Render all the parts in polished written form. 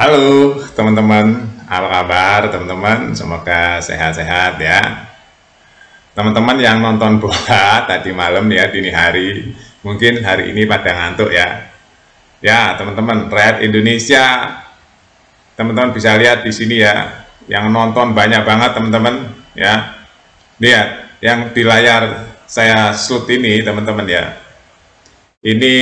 Halo teman-teman, apa kabar teman-teman? Semoga sehat-sehat ya. Teman-teman yang nonton bola tadi malam ya, dini hari, mungkin hari ini pada ngantuk ya. Ya teman-teman, rakyat Indonesia, teman-teman bisa lihat di sini ya, yang nonton banyak banget teman-teman ya. Lihat, yang di layar saya shoot ini teman-teman ya. Ini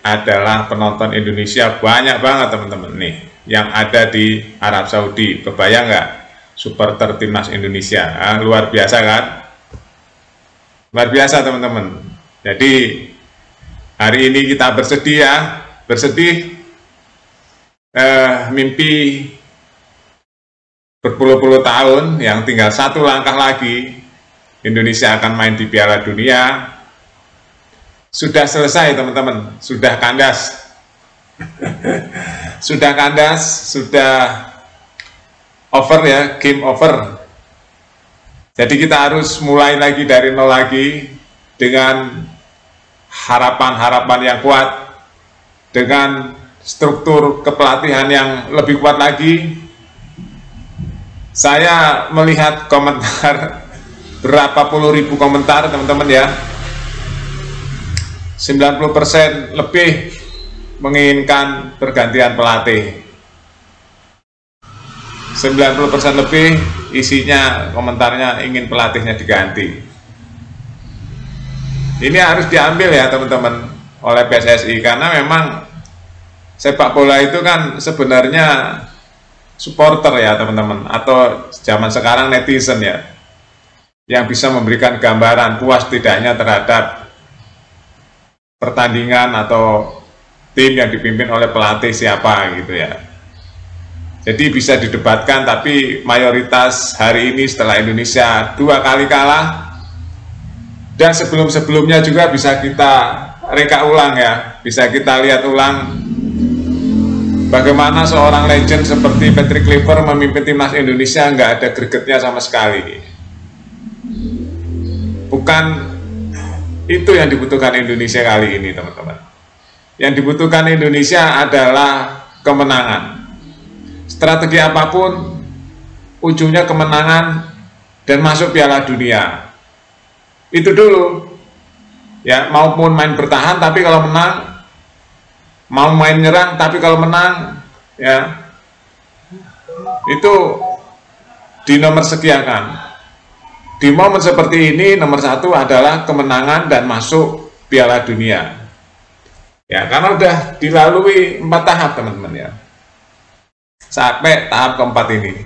adalah penonton Indonesia banyak banget teman-teman nih, yang ada di Arab Saudi. Kebayang nggak supporter timnas Indonesia? Luar biasa kan? Luar biasa teman-teman. Jadi hari ini kita bersedih mimpi berpuluh-puluh tahun yang tinggal satu langkah lagi Indonesia akan main di Piala Dunia. Sudah selesai teman-teman, sudah kandas. Sudah kandas, sudah over ya, game over. Jadi kita harus mulai lagi dari nol lagi dengan harapan-harapan yang kuat, dengan struktur kepelatihan yang lebih kuat lagi. Saya melihat komentar berapa puluh ribu komentar teman-teman ya, 90% lebih menginginkan pergantian pelatih. 90% lebih isinya komentarnya ingin pelatihnya diganti. Ini harus diambil ya teman-teman oleh PSSI, karena memang sepak bola itu kan sebenarnya supporter ya teman-teman, atau zaman sekarang netizen ya, yang bisa memberikan gambaran puas tidaknya terhadap pertandingan atau tim yang dipimpin oleh pelatih siapa gitu ya. Jadi bisa didebatkan, tapi mayoritas hari ini setelah Indonesia 2 kali kalah, dan sebelum-sebelumnya juga bisa kita reka ulang ya, bisa kita lihat ulang bagaimana seorang legend seperti Patrick Kluivert memimpin timnas Indonesia nggak ada gregetnya sama sekali. Bukan itu yang dibutuhkan Indonesia kali ini teman-teman. Yang dibutuhkan Indonesia adalah kemenangan. Strategi apapun ujungnya kemenangan dan masuk Piala Dunia. Itu dulu ya, maupun main bertahan tapi kalau menang, mau main nyerang tapi kalau menang ya, itu dinomor sekiakan. Di momen seperti ini nomor satu adalah kemenangan dan masuk Piala Dunia. Ya, karena udah dilalui 4 tahap teman-teman ya. Sampai tahap keempat ini.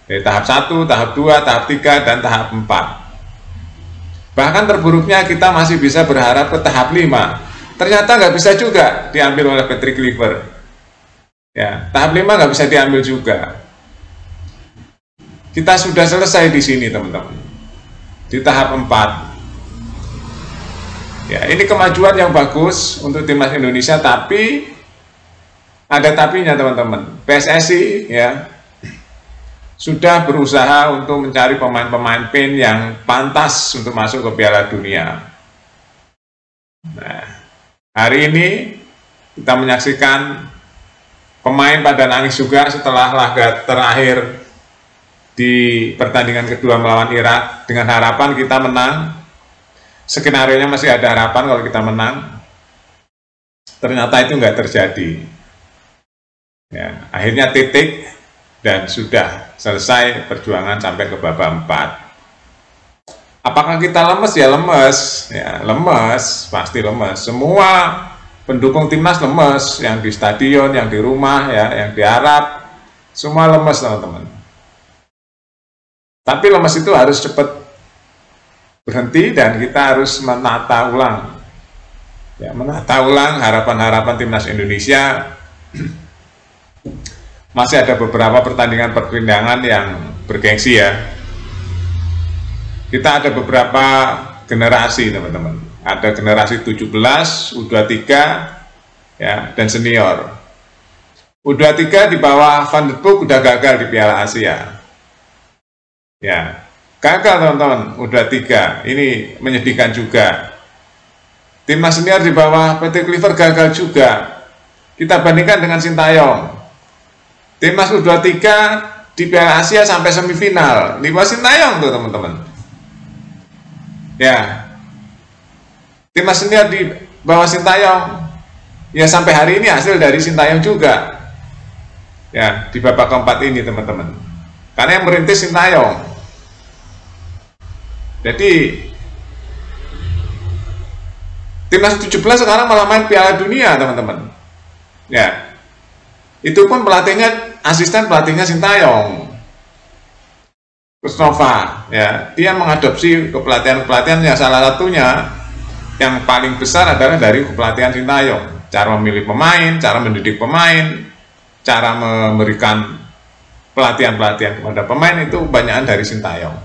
Dari tahap 1, tahap 2, tahap 3, dan tahap 4. Bahkan terburuknya kita masih bisa berharap ke tahap 5. Ternyata nggak bisa juga diambil oleh Patrick Kluivert. Ya, tahap 5 nggak bisa diambil juga. Kita sudah selesai di sini teman-teman, di tahap 4. Ya, ini kemajuan yang bagus untuk timnas Indonesia, tapi ada tapinya teman-teman. PSSI ya sudah berusaha untuk mencari pemain-pemain PIN yang pantas untuk masuk ke Piala Dunia. Nah, hari ini kita menyaksikan pemain pada nangis juga setelah laga terakhir di pertandingan kedua melawan Irak, dengan harapan kita menang. Skenario-nya masih ada harapan kalau kita menang. Ternyata itu nggak terjadi. Ya, akhirnya titik dan sudah selesai perjuangan sampai ke babak 4. Apakah kita lemes? Ya lemes, ya lemes, pasti lemes. Semua pendukung timnas lemes, yang di stadion, yang di rumah, ya, yang di Arab, semua lemes teman-teman. Tapi lemes itu harus cepat berhenti dan kita harus menata ulang. Ya, menata ulang harapan-harapan timnas Indonesia. Masih ada beberapa pertandingan perpindahan yang bergengsi ya. Kita ada beberapa generasi teman-teman. Ada generasi 17, U23 ya, dan senior. U23 di bawah Van der Broek udah gagal di Piala Asia. Ya, gagal teman-teman, udah 3. Ini menyedihkan juga. Timnas senior di bawah Patrick Kluivert gagal juga. Kita bandingkan dengan Sintayong. Timnas U23 di Piala Asia sampai semifinal di bawah Sintayong tuh teman-teman. Ya, timnas senior di bawah Sintayong. Ya sampai hari ini hasil dari Sintayong juga. Ya di babak keempat ini teman-teman. Karena yang merintis Sintayong. Jadi timnas 17 sekarang malah main Piala Dunia teman-teman. Ya, itu pun pelatihnya asisten pelatihnya Sintayong, Coach Nova. Ya, dia mengadopsi kepelatihan yang salah satunya yang paling besar adalah dari kepelatihan Sintayong. Cara memilih pemain, cara mendidik pemain, cara memberikan pelatihan-pelatihan kepada pemain itu banyakan dari Sintayong.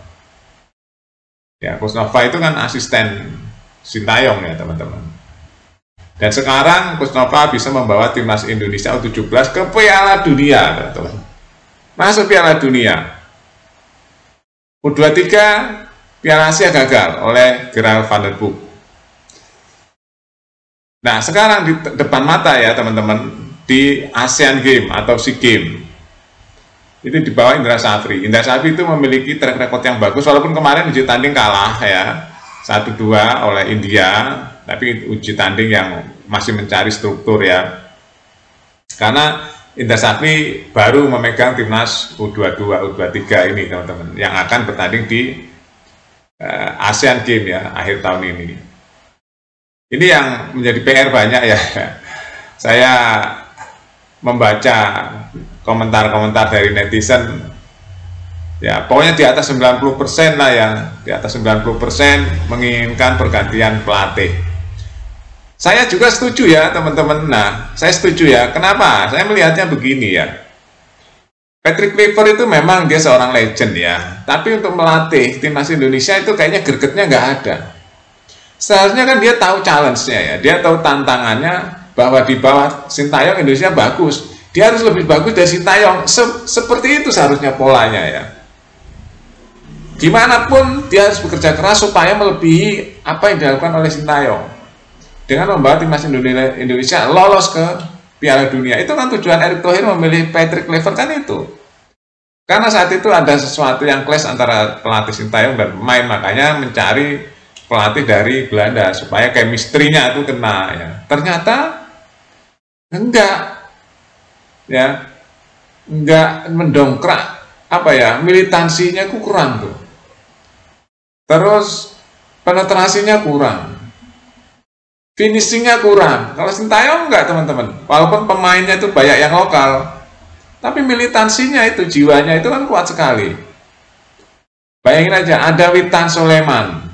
Ya, Coach Nova itu kan asisten Sintayong ya teman-teman. Dan sekarang Coach Nova bisa membawa timnas Indonesia U17 ke Piala Dunia teman-teman. Masuk Piala Dunia. U23 Piala Asia gagal oleh Gerald van der Boom. Nah sekarang di depan mata ya teman-teman, di ASEAN Game atau SEA Game itu di bawah Indra Safri. Indra Safri itu memiliki track record yang bagus, walaupun kemarin uji tanding kalah ya 1-2 oleh India, tapi uji tanding yang masih mencari struktur ya, karena Indra Safri baru memegang timnas U22, U23 ini teman-teman, yang akan bertanding di ASEAN Game ya akhir tahun ini. Ini yang menjadi PR banyak ya. Saya membaca komentar-komentar dari netizen, ya pokoknya di atas 90% lah ya, di atas 90% menginginkan pergantian pelatih. Saya juga setuju ya teman-teman. Nah saya setuju ya, kenapa? Saya melihatnya begini ya, Patrick Kluivert itu memang dia seorang legend ya, tapi untuk melatih timnas Indonesia itu kayaknya gregetnya nggak ada. Seharusnya kan dia tahu challenge-nya ya, dia tahu tantangannya bahwa di bawah Sintayong Indonesia bagus, dia harus lebih bagus dari Sintayong. Seperti itu seharusnya polanya ya. Gimana pun dia harus bekerja keras supaya melebihi apa yang dilakukan oleh Sintayong dengan membawa timnas Indonesia lolos ke Piala Dunia. Itu kan tujuan Erick Thohir memilih Patrick Kluivert kan itu. Karena saat itu ada sesuatu yang clash antara pelatih Sintayong dan pemain, makanya mencari pelatih dari Belanda supaya chemistry-nya itu kena ya. Ternyata enggak ya, enggak mendongkrak apa ya, militansinya kurang tuh, terus penetrasinya kurang, finishingnya kurang. Kalau Sintayong enggak teman-teman, walaupun pemainnya itu banyak yang lokal, tapi militansinya itu, jiwanya itu kan kuat sekali. Bayangin aja, ada Witan Soleman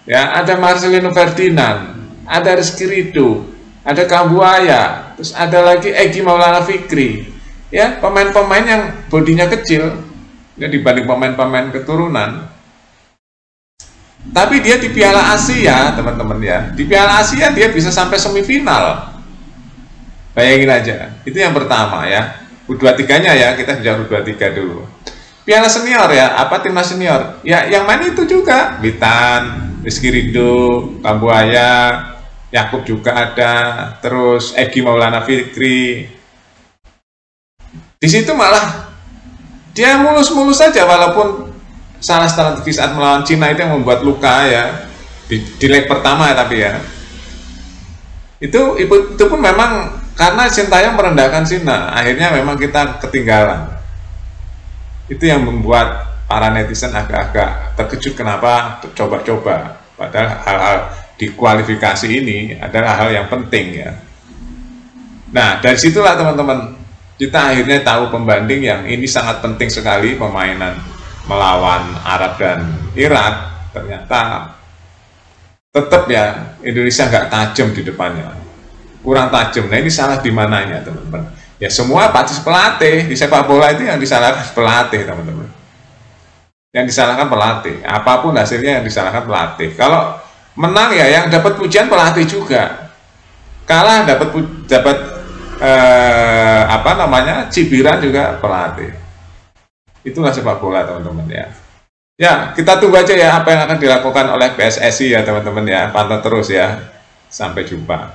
ya, ada Marcelino Ferdinand, ada Rizky Ridho, ada Kambuaya, terus ada lagi Egy Maulana Fikri ya, pemain-pemain yang bodinya kecil ya dibanding pemain-pemain keturunan. Tapi dia di Piala Asia teman-teman ya, di Piala Asia dia bisa sampai semifinal. Bayangin aja, itu yang pertama ya. U23 nya ya, kita bicara U23 dulu. Piala senior ya, apa timnas senior ya, yang main itu juga Witan, Rizky Ridho, Kambuaya, Yakub juga ada, terus Egy Maulana Fikri. Di situ malah dia mulus-mulus saja, walaupun salah strategi saat melawan Cina itu yang membuat luka ya di leg pertama, tapi ya itu pun memang karena Sintayong merendahkan Cina, akhirnya memang kita ketinggalan. Itu yang membuat para netizen agak-agak terkejut kenapa coba-coba, padahal hal-hal di kualifikasi ini adalah hal yang penting ya. Nah dari situlah teman-teman kita akhirnya tahu pembanding yang ini sangat penting sekali, permainan melawan Arab dan Irak. Ternyata tetap ya Indonesia nggak tajam di depannya, kurang tajam. Nah ini salah di mananya teman-teman ya, semua pasti pelatih. Di sepak bola itu yang disalahkan pelatih teman-teman, yang disalahkan pelatih, apapun hasilnya yang disalahkan pelatih. Kalau menang ya yang dapat pujian pelatih juga, kalah dapat apa namanya, cibiran juga pelatih. Itulah sepak bola teman-teman ya. Ya kita tunggu aja ya apa yang akan dilakukan oleh PSSI ya teman-teman ya, pantau terus ya. Sampai jumpa.